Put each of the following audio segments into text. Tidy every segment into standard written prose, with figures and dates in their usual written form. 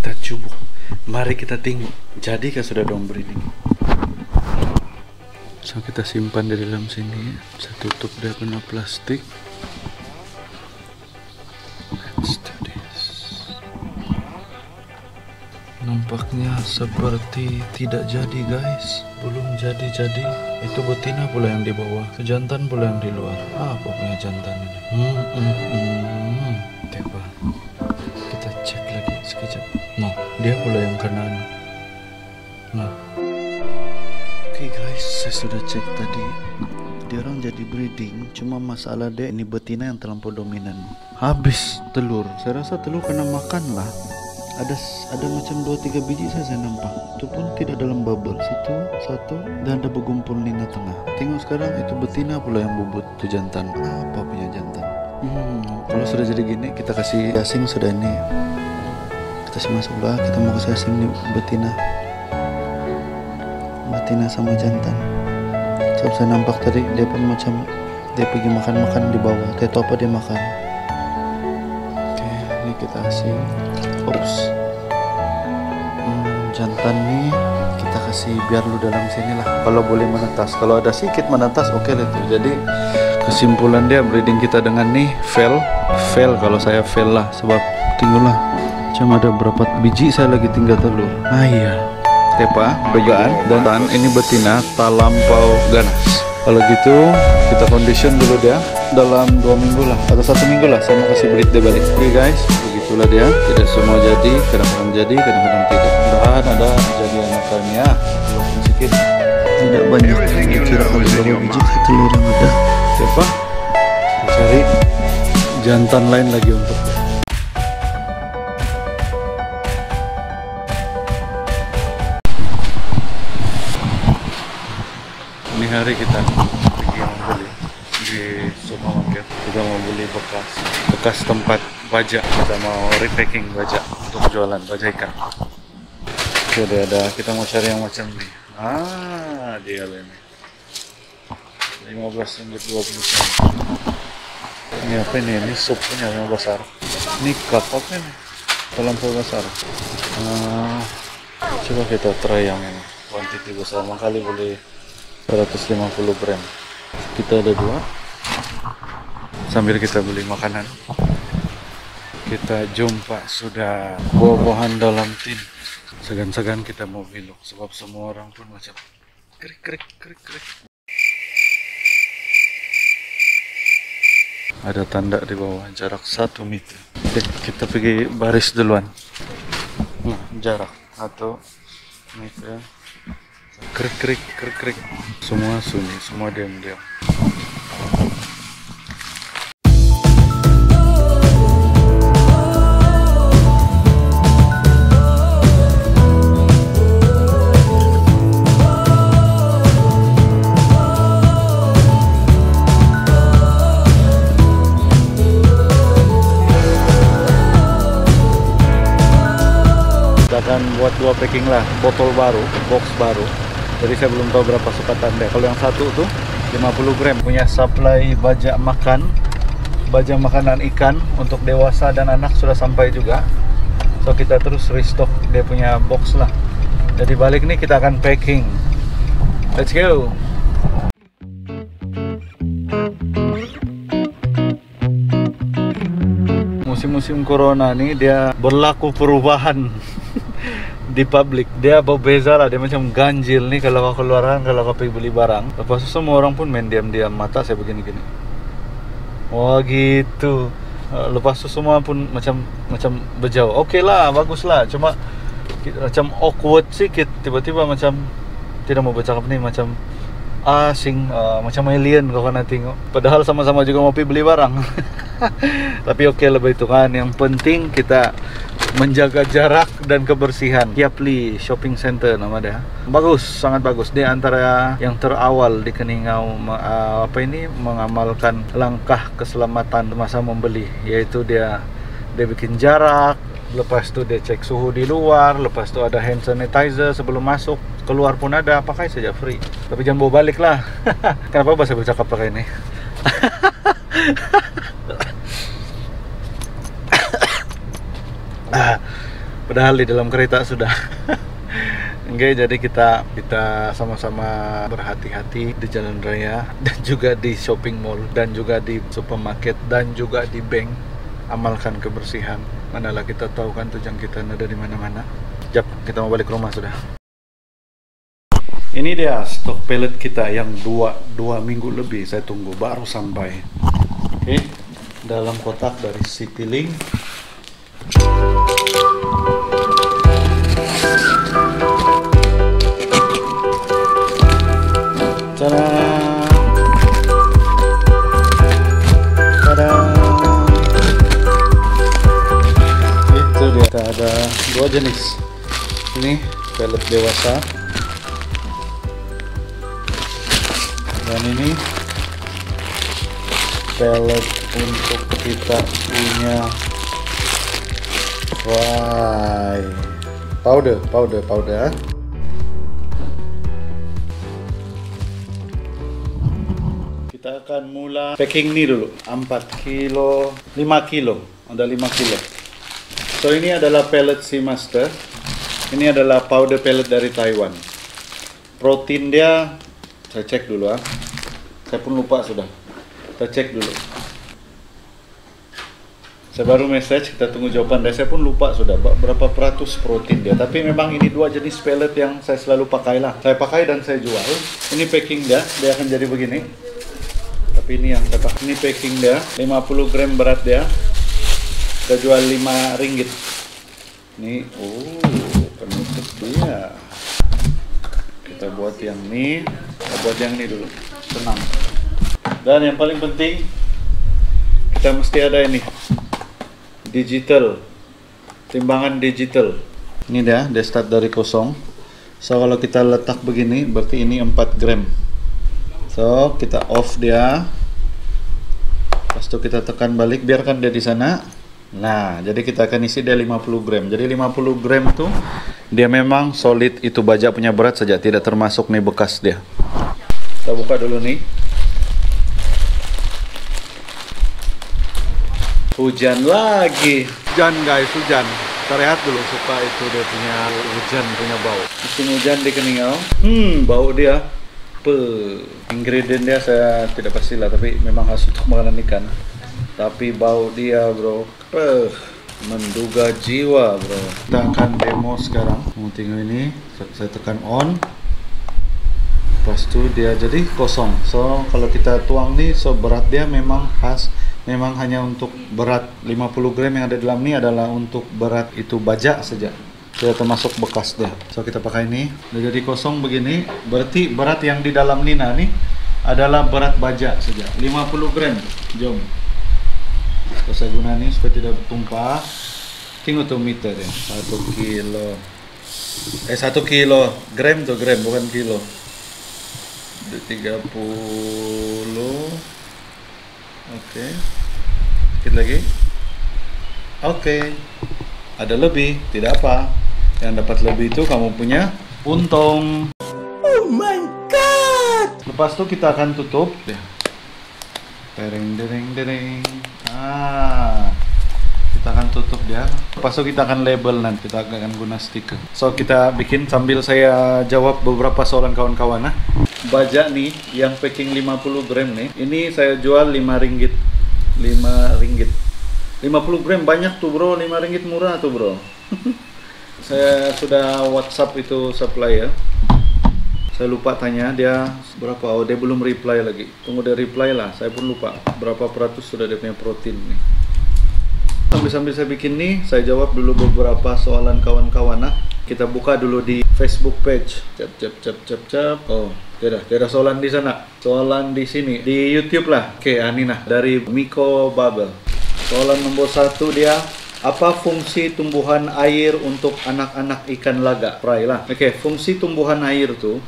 kita cubuk. Mari kita tengok. Jadi kan sudah dong breeding. So kita simpan di dalam sini. Saya tutup dia kena plastik. Let's do this. Nampaknya seperti tidak jadi guys. Belum jadi-jadi. Itu betina pula yang di bawah. Itu jantan pula yang di luar. Apa punya jantan ini? Coba kita cek lagi sekejap. Nah, dia pula yang kanan. Nah. Oke guys, saya sudah cek tadi. Dia orang jadi breeding. Cuma masalah dia ini betina yang terlampau dominan. Habis telur. Saya rasa telur kena makan lah. Ada macam 2-3 biji saya nampak. Itu pun tidak dalam bubble. Situ satu dan ada bergumpul di tengah. Tengok sekarang itu betina pula yang bubut. Itu jantan. Apa punya jantan? Kalau sudah jadi gini kita kasih asing sudah ini. Kita masuk lah. Kita mau kasih asing nih betina. Betina sama jantan. Sebab saya nampak tadi dia pun macam dia pergi makan-makan di bawah. Tidak tahu apa dia makan. Oke, ini kita asing. Oops. Jantan nih kita kasih biar lu dalam sini lah. Kalau boleh menetas. Kalau ada sedikit menetas oke lah itu. Jadi kesimpulan dia breeding kita dengan nih fail kalau saya fail lah. Sebab tinggallah cuma ada berapa biji saya lagi tinggal telur. Ah iya. Tepa, dugaan dan ini betina tak lampau ganas. Kalau gitu kita condition dulu dia dalam 2 minggu lah atau 1 minggu lah saya mau kasih breed dia balik. Oke guys, begitulah dia. Tidak semua jadi, kadang-kadang jadi, kadang-kadang tidak. Mudah-mudahan ada jadi anakannya walaupun sedikit. Tidak banyak. Kira ada berapa biji telur yang ada. Tepa, cari jantan lain lagi untuk ini hari kita pergi membeli di supermarket. Kita mau beli bekas tempat baja. Kita mau repacking baja untuk jualan baja ikan. Jadi ada kita mau cari yang macam ini. Dia ini 15 ringgit 20 sen. Ini apa ini? Ini sup punya yang besar. Ini cup apa ini? Terlampau besar. Coba kita try yang ini. Kuantiti besar kali boleh 150 gram. Kita ada 2. Sambil kita beli makanan, kita jumpa sudah buah-buahan dalam tin. Segan-segan kita mau belok sebab semua orang pun macam krik. Ada tanda di bawah jarak 1 meter. Oke, kita pergi baris duluan. Nah, jarak 1 meter. Krik. Semua sunyi, semua diam-diam. Kita akan buat 2 packing lah, botol baru, box baru. Jadi saya belum tahu berapa sukatan dia. Kalau yang satu tuh 50 gram punya supply baja makanan ikan untuk dewasa dan anak sudah sampai juga. So kita terus restock dia punya box lah. Jadi balik nih kita akan packing. Let's go. Musim-musim corona nih dia berlaku perubahan di publik. Dia berbeza lah, dia macam ganjil nih kalau kau keluaran, kalau kau pergi beli barang. Lepas itu semua orang pun main diam-diam, mata saya begini-gini. Wah gitu. Lepas itu semua pun macam berjauh. Oke lah, bagus lah. Cuma macam awkward sikit. Tiba-tiba macam tidak mau bercakap nih, macam asing, macam alien kau kena tengok. Padahal sama-sama juga mau pergi beli barang. Tapi oke lah itu kan. Yang penting kita menjaga jarak dan kebersihan. Yapli Shopping Center nama dia. Bagus, sangat bagus. Dia antara yang terawal di Keningau mengamalkan langkah keselamatan masa membeli, yaitu dia bikin jarak, lepas tu dia cek suhu di luar, lepas tu ada hand sanitizer sebelum masuk, keluar pun ada, pakai saja free. Tapi jangan bawa balik lah. Kenapa saya bercakap pakai ini? Padahal di dalam kereta sudah. Oke, jadi kita sama-sama berhati-hati di jalan raya dan juga di shopping mall dan juga di supermarket dan juga di bank. Amalkan kebersihan. Manalah kita tahu kan tujuan kita ada di mana-mana. Jap, kita mau balik ke rumah sudah. Ini dia stok pellet kita yang dua minggu lebih saya tunggu baru sampai. Oke, dalam kotak dari Citylink. Tada! Tada! Itu dia, kita ada dua jenis. Ini pellet dewasa dan ini pellet untuk kita punya fry powder. Kita akan mulai packing ini dulu. 4 kilo, 5 kilo, ada 5 kilo. So ini adalah pellet Seamaster. Ini adalah powder pellet dari Taiwan. Protein dia saya cek dulu ah. Saya pun lupa sudah. Kita cek dulu. Saya baru message, kita tunggu jawaban dia. Saya pun lupa sudah berapa peratus protein dia. Tapi memang ini dua jenis pellet yang saya selalu pakai lah. Saya pakai dan saya jual. Ini packing dia akan jadi begini. Tapi ini yang saya pakai. Ini packing dia, 50 gram berat dia. Kita jual 5 ringgit. Ini, penutup dia. Kita buat yang ini. Kita buat yang ini dulu. Tenang. Dan yang paling penting, kita mesti ada ini. Digital, timbangan digital. Ini dia start dari kosong. So kalau kita letak begini berarti ini 4 gram. So kita off dia. Lepas itu kita tekan balik, biarkan dia di sana. Nah, jadi kita akan isi dia 50 gram. Jadi 50 gram itu dia memang solid, itu baja punya berat saja, tidak termasuk nih bekas dia. Kita buka dulu nih. Hujan lagi. Hujan guys, hujan. Kita rehat dulu supaya itu dia punya hujan punya bau. Musim hujan di Keningau. Bau dia. Ingredient dia saya tidak pastilah, tapi memang khas untuk makanan ikan. Tapi bau dia bro, menduga jiwa bro. Kita akan demo sekarang. Mau tinggal ini, saya tekan on. Lepas itu dia jadi kosong. So kalau kita tuang nih, so berat dia memang khas. Memang hanya untuk berat 50 gram yang ada di dalam ini adalah untuk berat itu baja saja. Tidak termasuk bekas dia. So kita pakai ini. Udah jadi kosong begini. Berarti berat yang di dalam Nina nih adalah berat baja saja. 50 gram. Jom. So, saya guna ini supaya tidak tumpah. Tengok tuh meter ya. 1 kilo. 1 kilo. Gram tuh gram, bukan kilo. 30. Oke. Sedikit lagi. Oke. Ada lebih, tidak apa. Yang dapat lebih itu kamu punya untung. Oh my god. Lepas itu kita akan tutup ya. Dering. Kita akan tutup dia. Lepas itu kita akan label nanti, kita akan guna stiker. So kita bikin sambil saya jawab beberapa soalan kawan-kawan. Baja nih yang packing 50 gram nih, ini saya jual 5 ringgit. 5 ringgit. 50 gram banyak tuh bro, 5 ringgit murah tuh bro. Saya sudah WhatsApp itu supplier. Saya lupa tanya dia berapa. Oh, dia belum reply lagi. Tunggu dia reply lah. Saya pun lupa berapa peratus sudah dia punya protein nih. Sambil saya bikin nih, saya jawab dulu beberapa soalan kawan-kawan. Kita buka dulu di Facebook page. Cap. Oh, tidak ada soalan di sana. Soalan di sini di YouTube lah. Oke, Anina dari Miko Babel. Soalan nomor 1 dia, apa fungsi tumbuhan air untuk anak-anak ikan laga? Fry lah. Oke, fungsi tumbuhan air tuh,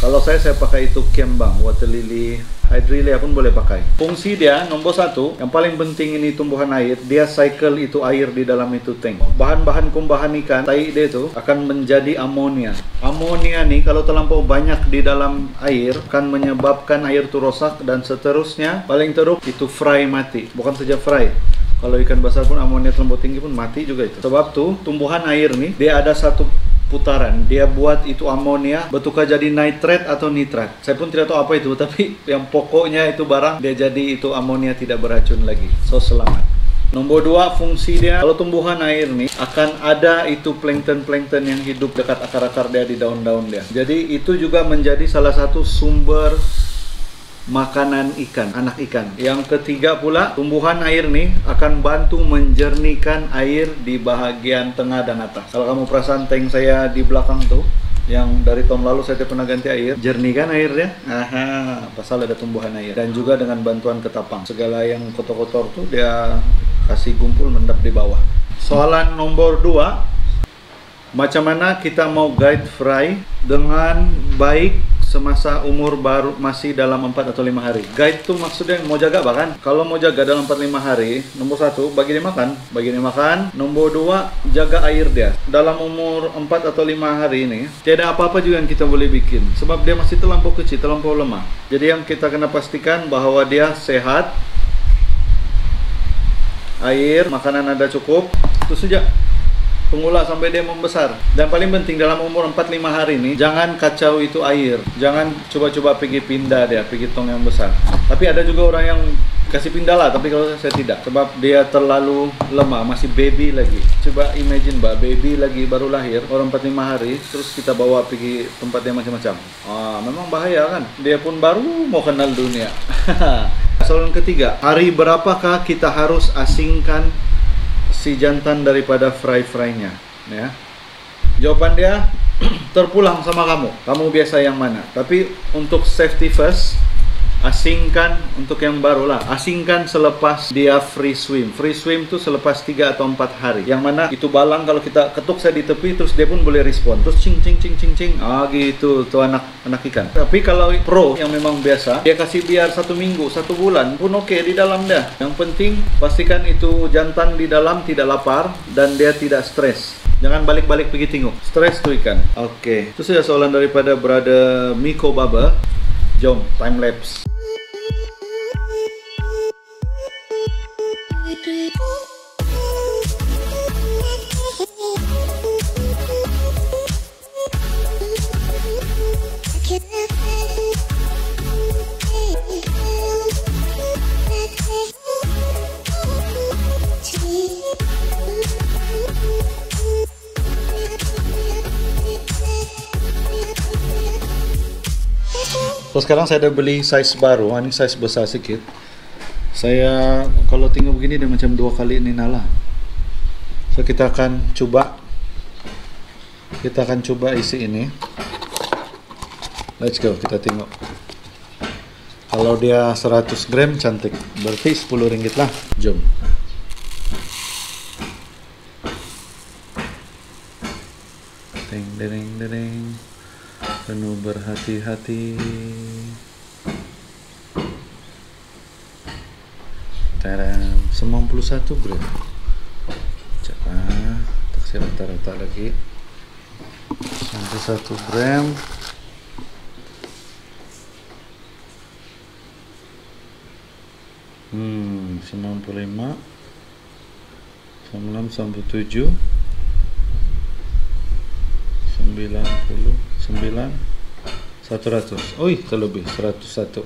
kalau saya pakai itu kembang, water lily, hydrilla pun boleh pakai. Fungsi dia nomor 1, yang paling penting ini tumbuhan air, dia cycle itu air di dalam itu tank. Bahan-bahan kumbahan ikan, tai dia itu akan menjadi amonia. Amonia nih kalau terlampau banyak di dalam air akan menyebabkan air itu rosak dan seterusnya. Paling teruk itu fry mati. Bukan saja fry, Kalau ikan besar pun amonia terlalu tinggi pun mati juga itu. Sebab tuh tumbuhan air nih, dia ada satu putaran, dia buat itu amonia betulkah jadi nitrat atau nitrat. Saya pun tidak tahu apa itu, tapi yang pokoknya itu barang dia jadi itu amonia tidak beracun lagi. So selamat. Nomor 2, fungsi dia, kalau tumbuhan air nih akan ada itu plankton-plankton yang hidup dekat akar-akar dia di daun-daun dia. Jadi itu juga menjadi salah satu sumber makanan ikan, anak ikan. Yang ketiga pula, tumbuhan air nih akan bantu menjernihkan air di bahagian tengah dan atas. Kalau kamu perasan tank saya di belakang tuh, yang dari tahun lalu saya pernah ganti air, jernih kan airnya? Aha, pasal ada tumbuhan air. Dan juga dengan bantuan ketapang, segala yang kotor-kotor tuh dia kasih gumpul mendap di bawah. Soalan nomor 2, macam mana kita mau guide fry dengan baik semasa umur baru masih dalam 4 atau 5 hari. Guide tuh maksudnya mau jaga bahkan. Kalau mau jaga dalam 4-5 hari, nomor 1, bagi dia makan. Nomor 2, jaga air dia. Dalam umur 4 atau 5 hari ini, tidak apa-apa juga yang kita boleh bikin. Sebab dia masih terlampau kecil, terlampau lemah. Jadi yang kita kena pastikan bahwa dia sehat, air, makanan ada cukup, itu saja. Tunggulah sampai dia membesar. Dan paling penting dalam umur 4-5 hari ini, jangan kacau itu air. Jangan coba-coba pergi pindah dia, pergi tong yang besar. Tapi ada juga orang yang kasih pindah lah, tapi kalau saya tidak. Sebab dia terlalu lemah, masih baby lagi. Coba imagine mbak, baby lagi baru lahir, orang 4-5 hari, terus kita bawa pergi tempat yang macam-macam. Memang bahaya kan? Dia pun baru mau kenal dunia. Soalan ketiga, hari berapakah kita harus asingkan si jantan daripada fry-frynya, ya? Jawaban dia terpulang sama kamu biasa yang mana. Tapi untuk safety first, asingkan untuk yang baru lah. Asingkan selepas dia free swim. Free swim tuh selepas 3 atau 4 hari. Yang mana itu balang kalau kita ketuk saya di tepi, terus dia pun boleh respon. Terus cing cing cing cing cing. Gitu tuh anak ikan. Tapi kalau pro yang memang biasa, dia kasih biar 1 minggu, 1 bulan pun oke di dalam dah. Yang penting pastikan itu jantan di dalam tidak lapar dan dia tidak stres. Jangan balik-balik pergi tengok. Stres tuh ikan. Oke. Itu saja soalan daripada Brother Miko Baba. Jom time lapse. So sekarang saya ada beli size baru, ini size besar sedikit. Saya kalau tengok begini dia macam 2 kali ini nala. So kita akan coba isi ini. Let's go, kita tengok. Kalau dia 100 gram cantik, berarti 10 ringgit lah. Jom. Deng deng deng. Penuh berhati-hati. Tadam, 91 gram. Coba tak saya rata-rata lagi. 91 gram. Hmm, 95 97 99 100. Oi, terlebih 101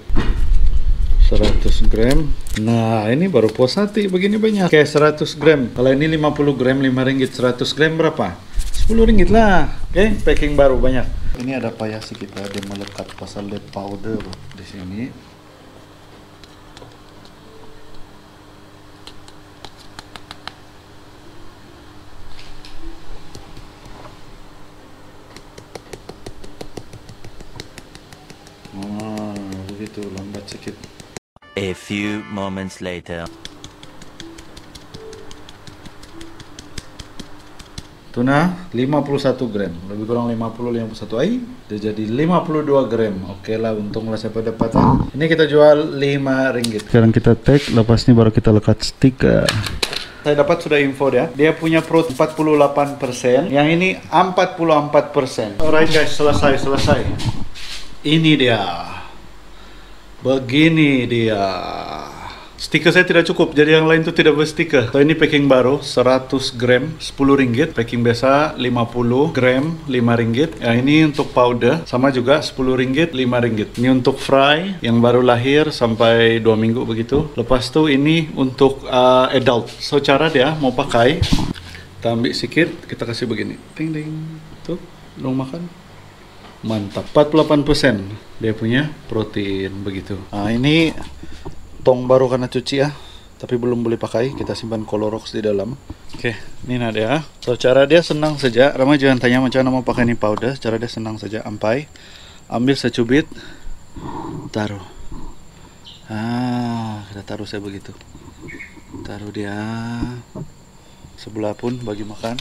100 gram. Nah, ini baru puas hati begini banyak. Kayak 100 gram. Kalau ini 50 gram 5 ringgit, 100 gram berapa? 10 ringgit lah. Oke, packing baru banyak. Ini ada payah sih kita, dia melekat pasal lead powder di sini. Begitu, lambat sedikit. A few moments later. Tuna 51 gram, lebih kurang 51 ai, dia jadi 52 gram. Oke lah, untunglah saya pendapatan. Ini kita jual 5 ringgit. Sekarang kita take, lepas ini baru kita lekat stiker. Saya dapat sudah info dia. Dia punya protein 48%, yang ini 44%. Alright guys, selesai. Ini dia. Begini dia. Stiker saya tidak cukup, jadi yang lain itu tidak berstiker. So ini packing baru, 100 gram, 10 ringgit. Packing biasa, 50 gram, 5 ringgit. Ya, ini untuk powder, sama juga 10 ringgit, 5 ringgit. Ini untuk fry, yang baru lahir sampai 2 minggu begitu. Lepas tu ini untuk adult. So cara dia mau pakai, kita ambil sikit, kita kasih begini. Ting ting. Tuh, dong makan. Mantap. 48% dia punya protein begitu. Nah, ini tong baru karena cuci ya, tapi belum boleh pakai. Kita simpan Clorox di dalam. Oke, ini dia. So cara dia senang saja. Ramai jangan tanya macam mana mau pakai ini powder. Cara dia senang saja. Ampai, ambil secubit, taruh. Kita taruh saya begitu. Taruh dia sebelah pun bagi makan.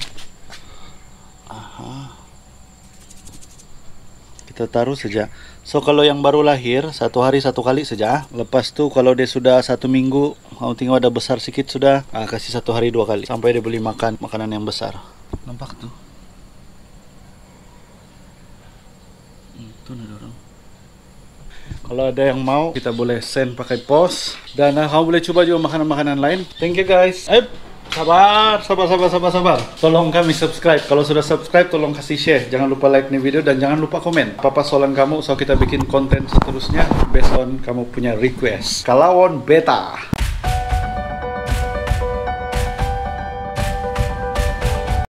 Kita taruh saja. So kalau yang baru lahir 1 hari 1 kali saja. Lepas tu kalau dia sudah 1 minggu, mau tengok ada besar sikit sudah, kasih 1 hari 2 kali sampai dia boleh makan makanan yang besar. Nampak tu? Tu ada orang. Kalau ada yang mau, kita boleh send pakai pos. Dan kamu boleh coba juga makanan-makanan lain. Thank you guys. Sabar. Tolong kami subscribe. Kalau sudah subscribe, tolong kasih share. Jangan lupa like nih video dan jangan lupa komen. Apa soalan kamu, so kita bikin konten seterusnya based on kamu punya request. Kalawon Beta.